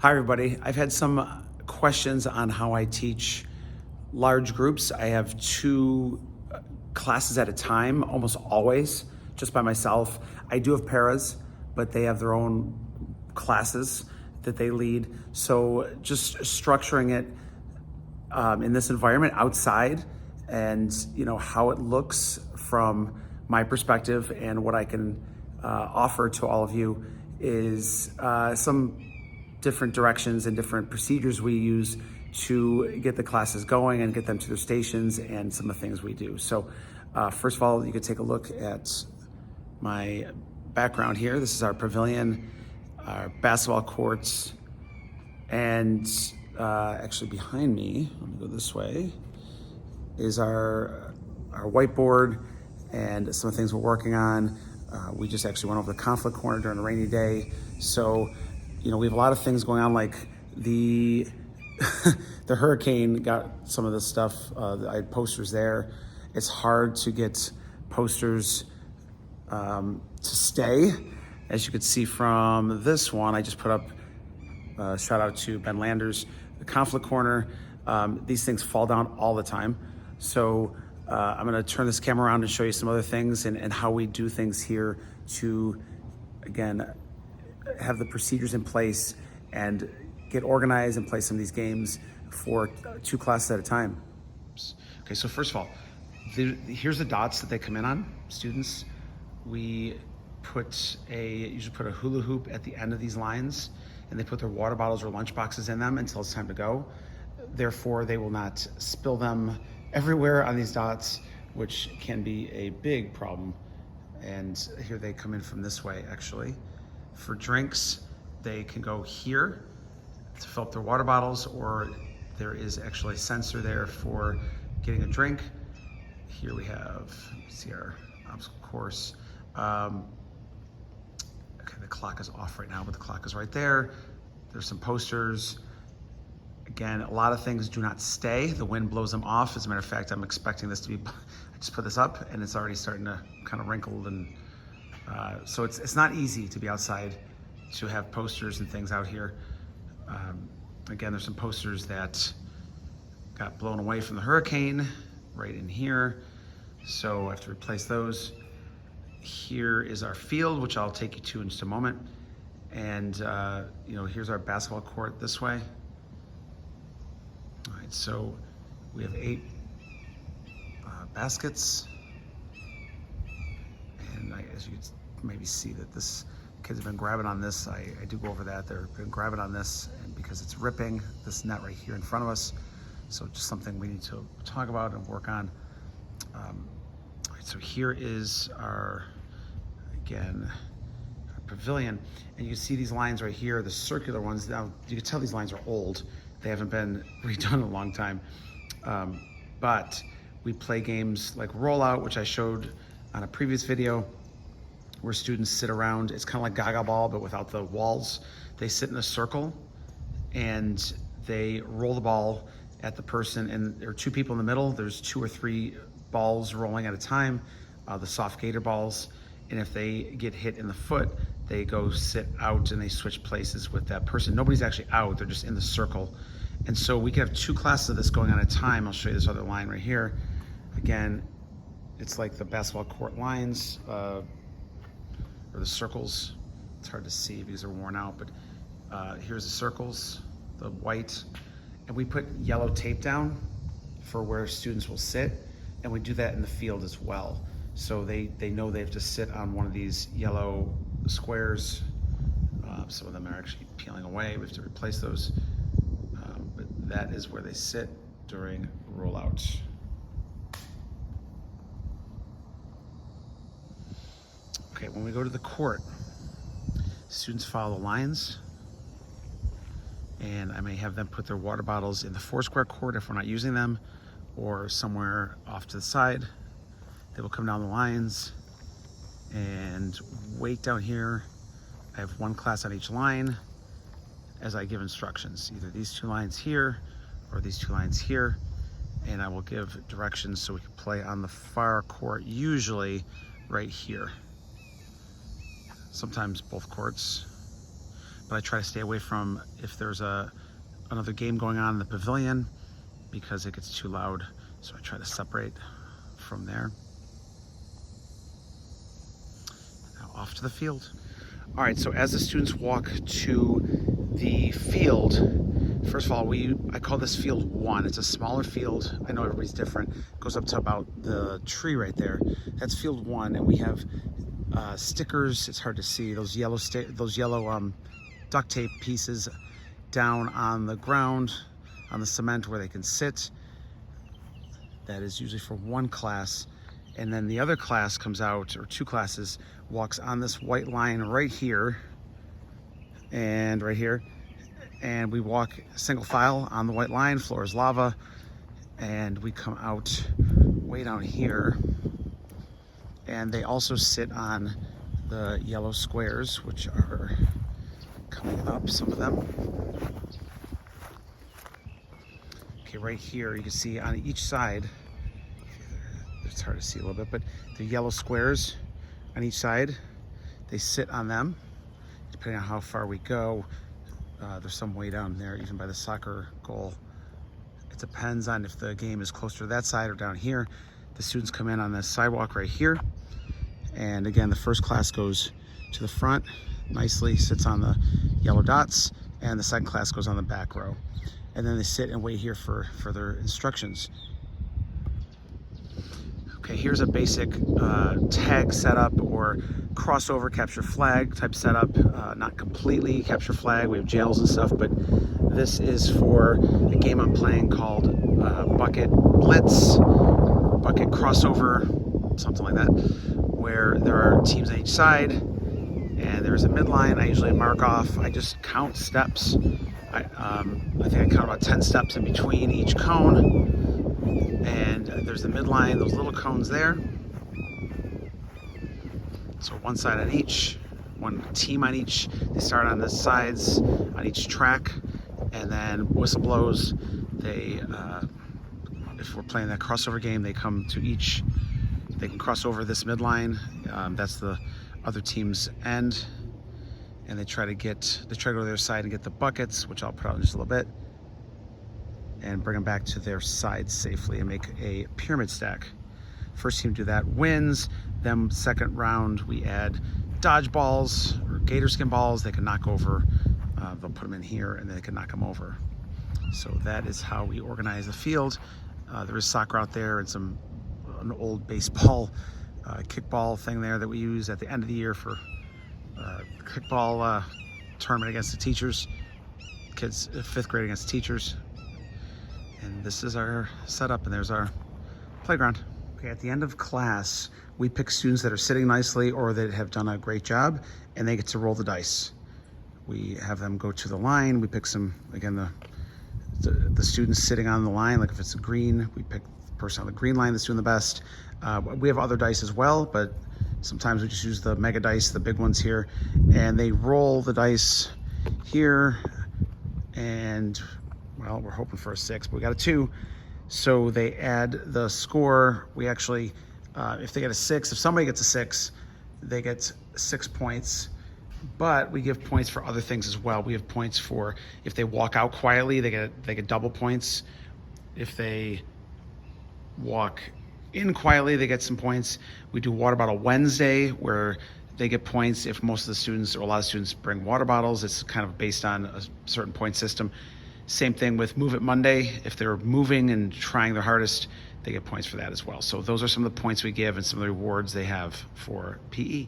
Hi, everybody. I've had some questions on how I teach large groups. I have two classes at a time, almost always, just by myself. I do have paras, but they have their own classes that they lead. So just structuring it in this environment outside and how it looks from my perspective and what I can offer to all of you is some different directions and different procedures we use to get the classes going and get them to their stations and some of the things we do. So first of all, you could take a look at my background here. This is our pavilion, our basketball courts, and actually behind me, let me go this way, is our whiteboard and some of the things we're working on. We just actually went over the conflict corner during a rainy day. So, we have a lot of things going on, like the the hurricane got some of the stuff. I had posters there. It's hard to get posters to stay. As you could see from this one, I just put up, shout out to Ben Landers, the conflict corner. These things fall down all the time. So I'm gonna turn this camera around and show you some other things and how we do things here to, again, have the procedures in place and get organized and play some of these games for 2 classes at a time. Okay, so first of all, here's the dots that they come in on, students. We usually put a hula hoop at the end of these lines, and they put their water bottles or lunch boxes in them until it's time to go. Therefore, they will not spill them everywhere on these dots, which can be a big problem. And here they come in from this way, actually. For drinks, they can go here to fill up their water bottles, or there is actually a sensor there for getting a drink. Here we have, see our obstacle course. Okay, the clock is off right now, but the clock is right there. There's some posters. Again, a lot of things do not stay. The wind blows them off. As a matter of fact, I'm expecting this to be, I just put this up and it's already starting to kind of wrinkle, and so it's not easy to be outside to have posters and things out here. Again, there's some posters that got blown away from the hurricane right in here. So I have to replace those. Here is our field, which I'll take you to in just a moment. And here's our basketball court this way. All right, so we have 8 baskets. And as you can maybe see that this kids have been grabbing on this. I do go over that. They've been grabbing on this, and because it's ripping this net right here in front of us. So just something we need to talk about and work on. All right, so here is our pavilion, and you can see these lines right here, the circular ones. Now you can tell these lines are old. They haven't been redone in a long time. But we play games like Rollout, which I showed on a previous video, where students sit around. It's kind of like Gaga Ball, but without the walls. They sit in a circle and they roll the ball at the person, and there are 2 people in the middle. There's 2 or 3 balls rolling at a time, the soft gator balls. And if they get hit in the foot, they go sit out and they switch places with that person. Nobody's actually out, they're just in the circle. And so we can have 2 classes of this going on at a time. I'll show you this other line right here. Again, it's like the basketball court lines, or the circles. It's hard to see because they're worn out, but here's the circles, the white. And we put yellow tape down for where students will sit, and we do that in the field as well. So they know they have to sit on one of these yellow squares. Some of them are actually peeling away. We have to replace those. But that is where they sit during rollout. Okay, when we go to the court, students follow the lines, and I may have them put their water bottles in the 4-square court if we're not using them, or somewhere off to the side. They will come down the lines and wait down here. I have 1 class on each line as I give instructions, either these 2 lines here or these 2 lines here, and I will give directions so we can play on the far court, usually right here. Sometimes both courts. but I try to stay away from if there's another game going on in the pavilion because it gets too loud. So I try to separate from there. Now off to the field. All right, so as the students walk to the field, first of all, I call this field 1. It's a smaller field. I know everybody's different. It goes up to about the tree right there. That's field 1, and we have stickers. It's hard to see those yellow duct tape pieces down on the ground, on the cement where they can sit. That is usually for one class. And then the other class comes out, or 2 classes, walks on this white line right here and right here. And we walk single file on the white line, floor is lava. And we come out way down here. And they also sit on the yellow squares, which are coming up, some of them. Okay, right here, you can see on each side, it's hard to see a little bit, but the yellow squares on each side, they sit on them. Depending on how far we go, there's some way down there, even by the soccer goal. It depends on if the game is closer to that side or down here. The students come in on this sidewalk right here. And again, the first class goes to the front, nicely sits on the yellow dots, and the second class goes on the back row. And then they sit and wait here for further instructions. Okay, here's a basic tag setup or crossover capture flag type setup. Not completely capture flag, we have jails and stuff, but this is for a game I'm playing called Bucket Blitz, Bucket Crossover, something like that, where there are teams on each side and there's a midline. I usually mark off, I just count steps. I think I count about 10 steps in between each cone. And there's the midline, those little cones there. So one side on each, one team on each. They start on the sides on each track, and then whistle blows. They, if we're playing that crossover game, they come to each. They can cross over this midline. That's the other team's end, and they try to go to their side and get the buckets, which I'll put out in just a little bit, and bring them back to their side safely and make a pyramid stack. First team to do that wins. Then second round, we add dodgeballs or gator skin balls. They can knock over. They'll put them in here and they can knock them over. So that is how we organize the field. There is soccer out there and an old baseball kickball thing there that we use at the end of the year for kickball tournament against the teachers. Kids, 5th grade against teachers. And this is our setup, and there's our playground. Okay, at the end of class, we pick students that are sitting nicely or that have done a great job, and they get to roll the dice. We have them go to the line. We pick some, again, the students sitting on the line, like if it's a green, we pick the person on the green line that's doing the best. We have other dice as well, but sometimes we just use the mega dice, the big ones here, and they roll the dice here, and well, we're hoping for a 6, but we got a 2. So they add the score. We actually, if they get a 6, if somebody gets a 6, they get 6 points. But we give points for other things as well. We have points for if they walk out quietly, they get double points. If they walk in quietly, they get some points. We do water bottle Wednesday, where they get points if most of the students or a lot of students bring water bottles. It's kind of based on a certain point system. Same thing with Move It Monday. If they're moving and trying their hardest, they get points for that as well. So those are some of the points we give and some of the rewards they have for PE.